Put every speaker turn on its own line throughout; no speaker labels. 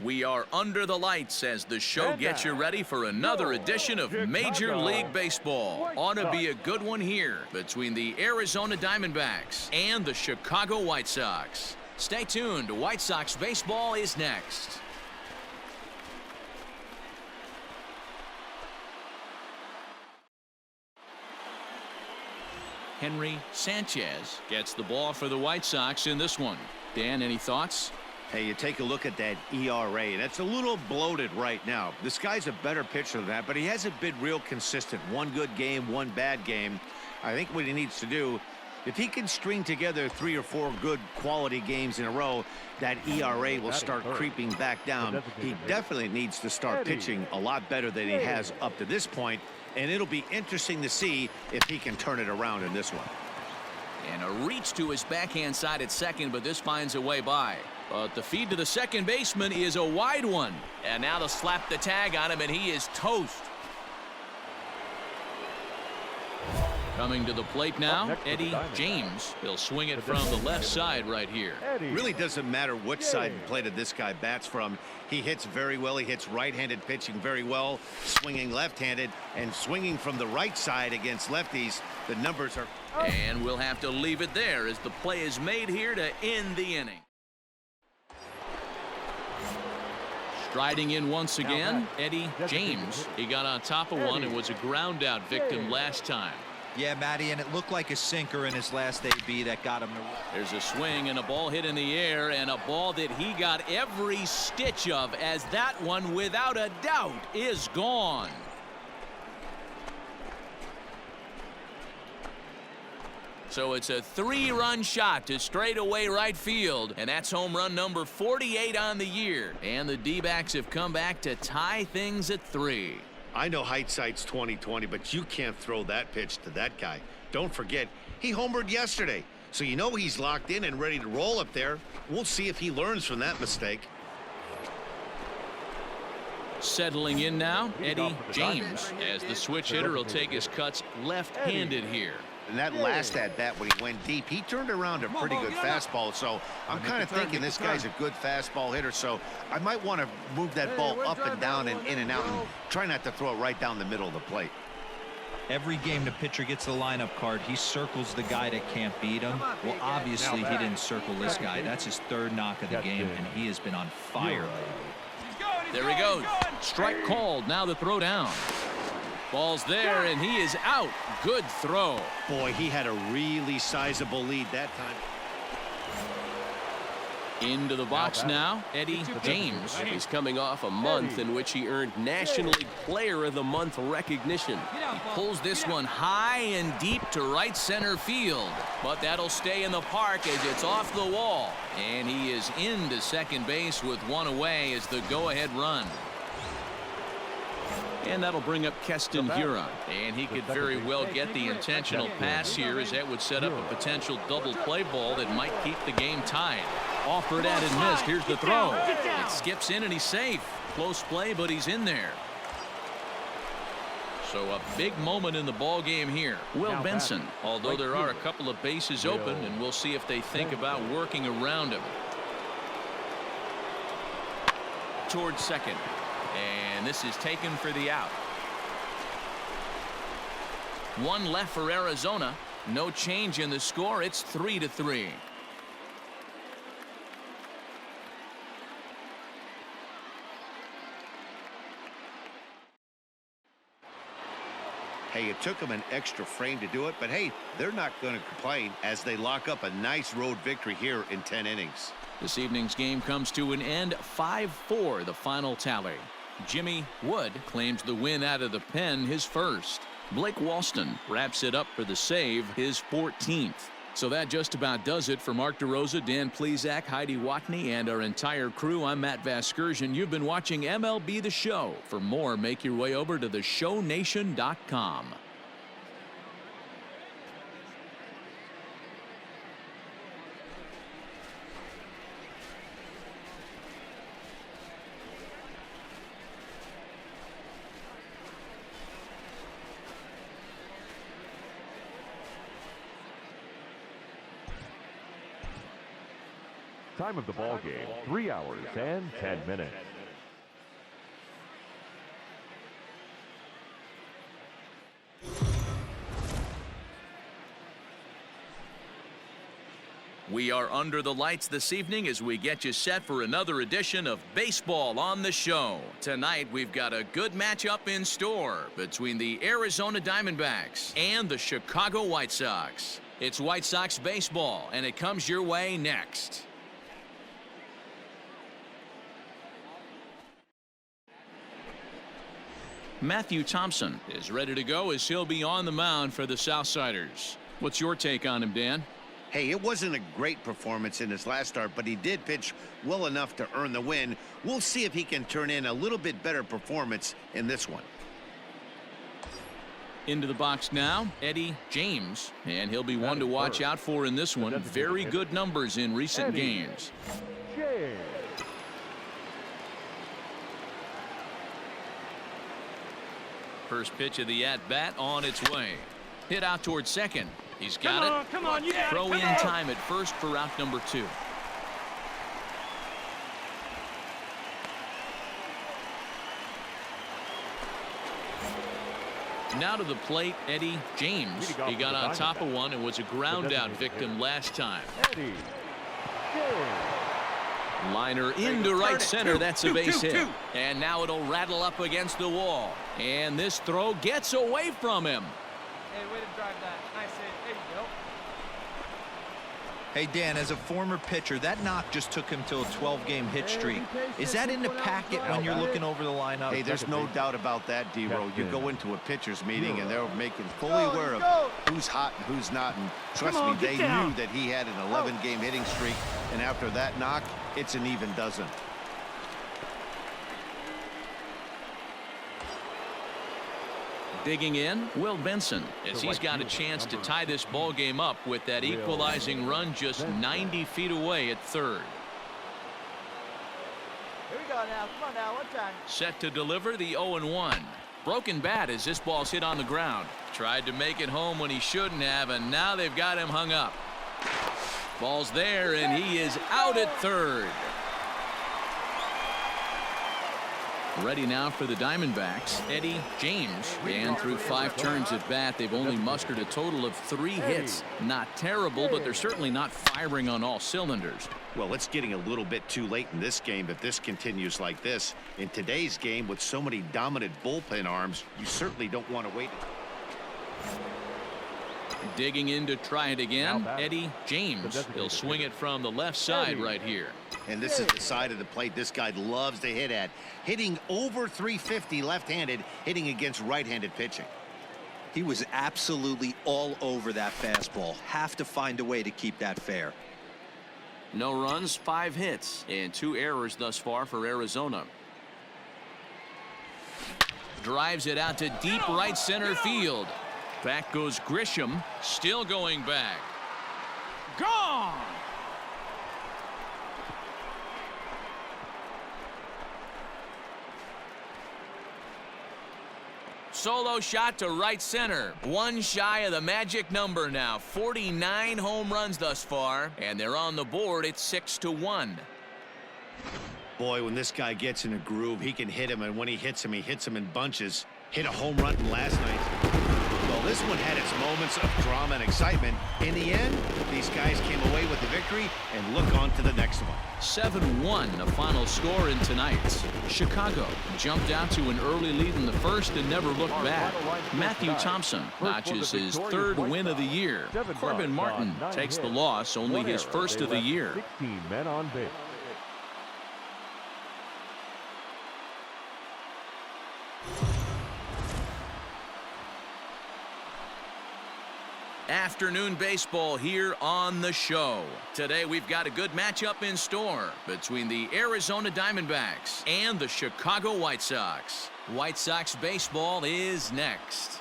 We are under the lights as the show gets you ready for another edition of Major League Baseball. Ought to be a good one here between the Arizona Diamondbacks and the Chicago White Sox. Stay tuned. White Sox baseball is next. Henry Sanchez gets the ball for the White Sox in this one. Dan, any thoughts?
Hey, you take a look at that ERA. That's a little bloated right now. This guy's a better pitcher than that, but he hasn't been real consistent. One good game, one bad game. I think what he needs to do, if he can string together 3 or 4 good quality games in a row, that ERA will start creeping back down. He definitely needs to start pitching a lot better than he has up to this point, and it'll be interesting to see if he can turn it around in this one.
And a reach to his backhand side at second, but this finds a way by. But the feed to the second baseman is a wide one. And now they'll slap the tag on him, and he is toast. Coming to the plate now, Eddie James. He'll swing it from the left side right here.
Really doesn't matter which side of the plate this guy bats from. He hits very well. He hits right-handed pitching very well, swinging left-handed, and swinging from the right side against lefties. The numbers are...
And we'll have to leave it there as the play is made here to end the inning. Striding in once again, Eddie James. He got on top of one and was a ground out victim last time.
Yeah, Matty, and it looked like a sinker in his last AB that got him to...
There's a swing and a ball hit in the air, and a ball that he got every stitch of, as that one, without a doubt, is gone. So it's a 3-run shot to straightaway right field, and that's home run number 48 on the year. And the D-backs have come back to tie things at 3.
I know hindsight's 20/20, but you can't throw that pitch to that guy. Don't forget, he homered yesterday, so you know he's locked in and ready to roll up there. We'll see if he learns from that mistake.
Settling in now, Eddie James, as the switch hitter will take his cuts left-handed here.
And that last at-bat when he went deep, he turned around a pretty good fastball. So I'm kind of thinking this guy's a good fastball hitter. So I might want to move that ball up and down and in and out and try not to throw it right down the middle of the plate.
Every game the pitcher gets the lineup card, he circles the guy that can't beat him. Well, obviously he didn't circle this guy. That's his 3rd knock of the game, and he has been on fire lately.
There he goes. Strike called. Now the throw down. Ball's there, and he is out. Good throw.
Boy, he had a really sizable lead that time.
Into the box now, Eddie James.
He's coming off a month in which he earned National League Player of the Month recognition.
He pulls this one high and deep to right center field, but that'll stay in the park as it's off the wall. And he is into second base with one away as the go-ahead run. And that'll bring up Keston Hiura. And he could very well get the intentional pass here, as that would set up a potential double play ball that might keep the game tied. Offered at and missed. Here's the throw. It skips in and he's safe. Close play, but he's in there. So a big moment in the ball game here. Will Benson, although there are a couple of bases open, and we'll see if they think about working around him. Towards second. And this is taken for the out. One left for Arizona. No change in the score. It's 3-3.
Hey, it took them an extra frame to do it, but hey, they're not going to complain as they lock up a nice road victory here in 10 innings.
This evening's game comes to an end. 5-4 the final tally. Jimmy Wood claims the win out of the pen, his first. Blake Walston wraps it up for the save, his 14th. So that just about does it for Mark DeRosa, Dan Plesac, Heidi Watney, and our entire crew. I'm Matt Vasgersian. You've been watching MLB The Show. For more, make your way over to theshownation.com.
Time of the ball game, 3 hours and 10 minutes.
We are under the lights this evening as we get you set for another edition of Baseball on the Show. Tonight, we've got a good matchup in store between the Arizona Diamondbacks and the Chicago White Sox. It's White Sox baseball, and it comes your way next. Matthew Thompson is ready to go as he'll be on the mound for the Southsiders. What's your take on him, Dan?
Hey, it wasn't a great performance in his last start, but he did pitch well enough to earn the win. We'll see if he can turn in a little bit better performance in this one.
Into the box now, Eddie James, and he'll be one to watch out for in this one. Very good numbers in recent games. First pitch of the at-bat on its way. Hit out towards second. He's got it.
Come on, yeah.
Throw in time at first for out number 2. Now to the plate, Eddie James. He got on top of one and was a ground out victim last time. Liner into right center. That's a base hit. And now it'll rattle up against the wall. And this throw gets away from him.
Hey, way to drive that. Nice hit. There you go.
Hey, Dan, as a former pitcher, that knock just took him to a 12-game hit streak. Is that in the packet when you're looking over the lineup?
Hey, there's no doubt about that, D-Row. You go into a pitcher's meeting, and they're making fully aware of who's hot and who's not. And trust me, they knew that he had an 11-game hitting streak. And after that knock, it's an even dozen.
Digging in, Will Benson, as he's got a chance to tie this ball game up with that equalizing run just 90 feet away at third.
Here we go now. Come on now. One time.
Set to deliver the 0-1. Broken bat as this ball's hit on the ground. Tried to make it home when he shouldn't have, and now they've got him hung up. Ball's there, and he is out at third. Ready now for the Diamondbacks, Eddie James. And through 5 turns at bat, they've only mustered a total of 3 hits. Not terrible, but they're certainly not firing on all cylinders.
Well, it's getting a little bit too late in this game if this continues like this. In today's game, with so many dominant bullpen arms, you certainly don't want to wait.
Digging in to try it again, Eddie James. He'll swing it from the left side right here.
And this is the side of the plate this guy loves to hit at. Hitting over 350 left-handed, hitting against right-handed pitching.
He was absolutely all over that fastball. Have to find a way to keep that fair.
No runs, 5 hits, and 2 errors thus far for Arizona. Drives it out to deep right center field. Back goes Grisham, still going back. Gone! Solo shot to right center. One shy of the magic number now. 49 home runs thus far, and they're on the board at 6-1.
Boy, when this guy gets in a groove, he can hit him, and when he hits him in bunches. Hit a home run last night. Well, this one had its moments of drama and excitement. In the end, these guys came away with the victory, and look on to the next one.
7-1, the final score in tonight's. Chicago jumped out to an early lead in the first and never looked back. Matthew Thompson notches his 3rd win of the year. Corbin Martin takes the loss, only his 1st of the year.
16 men on base.
Afternoon baseball here on the show. Today we've got a good matchup in store between the Arizona Diamondbacks and the Chicago White Sox. White Sox baseball is next.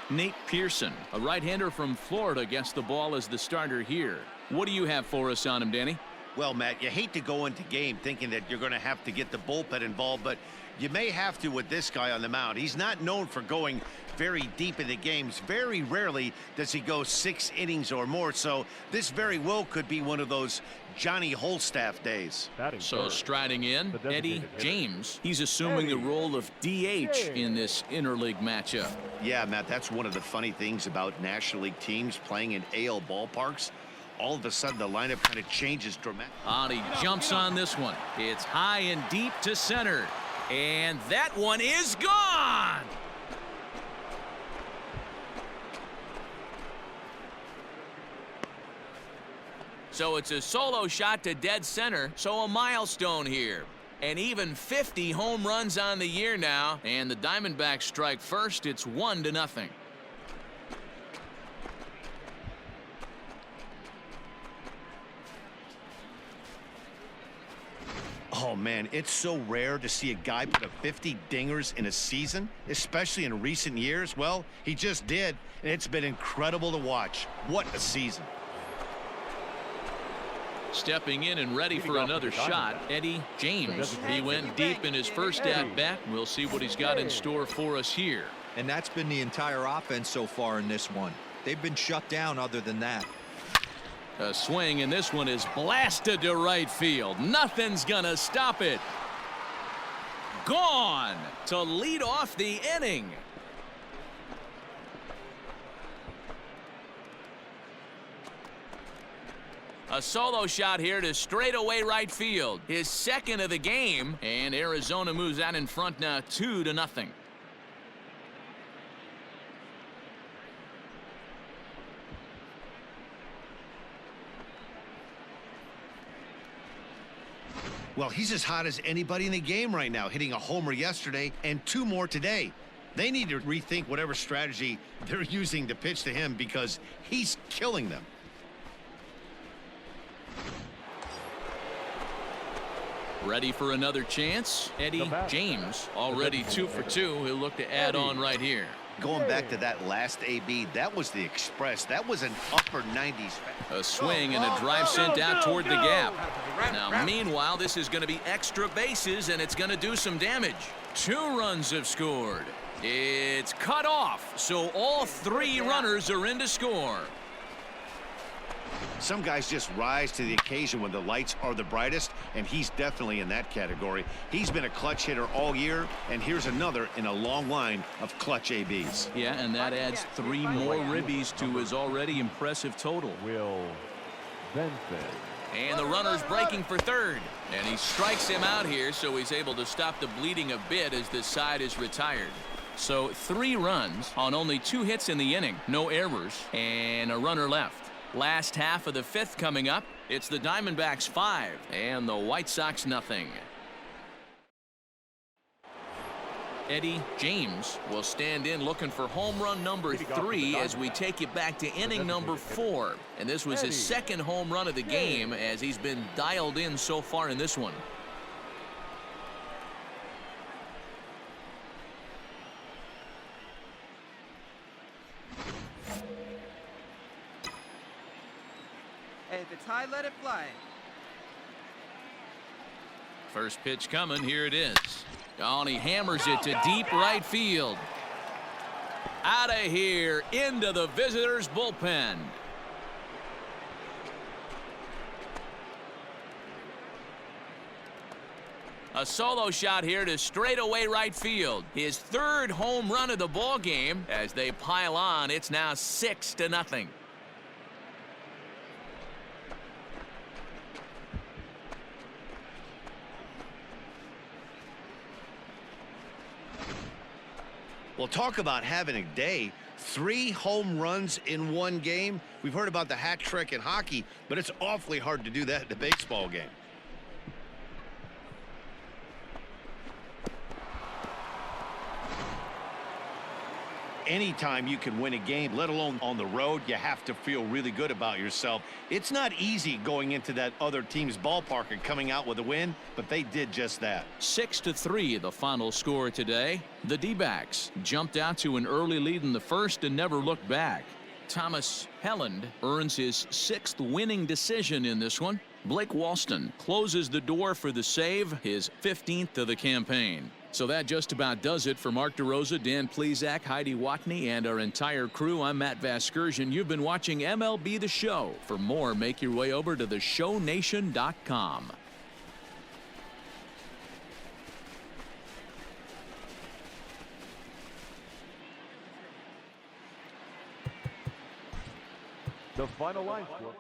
Nate Pearson, a right-hander from Florida, gets the ball as the starter here. What do you have for us on him, Danny?
Well, Matt, you hate to go into game thinking that you're going to have to get the bullpen involved, but You may have to with this guy on the mound. He's not known for going very deep into games. Very rarely does he go 6 innings or more. So this very well could be one of those Johnny Holstaff days.
So striding in, Eddie James. He's assuming the role of DH in this interleague matchup.
Yeah, Matt, that's one of the funny things about National League teams playing in AL ballparks. All of a sudden, the lineup kind of changes dramatically.
He jumps on this one. It's high and deep to center. And that one is gone. So it's a solo shot to dead center, so a milestone here. And even 50 home runs on the year now, and the Diamondbacks strike first. It's 1-0.
Oh, man, it's so rare to see a guy put up 50 dingers in a season, especially in recent years. Well, he just did, and it's been incredible to watch. What a season.
Stepping in and ready for another shot, Eddie James. He went deep in his first at-bat. We'll see what he's got in store for us here.
And that's been the entire offense so far in this one. They've been shut down other than that.
A swing, and this one is blasted to right field. Nothing's gonna stop it. Gone to lead off the inning. A solo shot here to straightaway right field. His second of the game, and Arizona moves out in front now 2-0.
Well, he's as hot as anybody in the game right now, hitting a homer yesterday and 2 more today. They need to rethink whatever strategy they're using to pitch to him because he's killing them.
Ready for another chance? Eddie James already 2 for 2. He'll look to add on right here.
Going back to that last AB, that was the express. That was an upper 90s.
A swing and a drive sent out toward the gap. Now, meanwhile, this is going to be extra bases, and it's going to do some damage. 2 runs have scored. It's cut off, so all 3 runners are in to score.
Some guys just rise to the occasion when the lights are the brightest, and he's definitely in that category. He's been a clutch hitter all year, and here's another in a long line of clutch ABs.
Yeah, and that adds 3 more ribbies to his already impressive total.
Will Benson.
And the runner's breaking for third, and he strikes him out here, so he's able to stop the bleeding a bit as this side is retired. So 3 runs on only 2 hits in the inning, no errors, and a runner left. Last half of the 5th coming up. It's the Diamondbacks 5 and the White Sox nothing. Eddie James will stand in looking for home run number 3 as we take it back to inning number 4. And this was his 2nd home run of the game as he's been dialed in so far in this one.
Hey, if it's high, let it fly.
First pitch coming. Here it is. Oh, and he hammers it to deep right field. Out of here into the visitors' bullpen. A solo shot here to straightaway right field. His 3rd home run of the ball game. As they pile on, it's now 6-0.
Well, talk about having a day. 3 home runs in one game. We've heard about the hat trick in hockey, but it's awfully hard to do that in a baseball game. Anytime you can win a game, let alone on the road, you have to feel really good about yourself. It's not easy going into that other team's ballpark and coming out with a win, but they did just that.
6-3 the final score today. The D-backs jumped out to an early lead in the first and never looked back. Thomas Helland earns his 6th winning decision in this one. Blake Walston closes the door for the save, his 15th of the campaign. So that just about does it for Mark DeRosa, Dan Plesac, Heidi Watney, and our entire crew. I'm Matt Vasgersian. You've been watching MLB The Show. For more, make your way over to theshownation.com.
the final line score.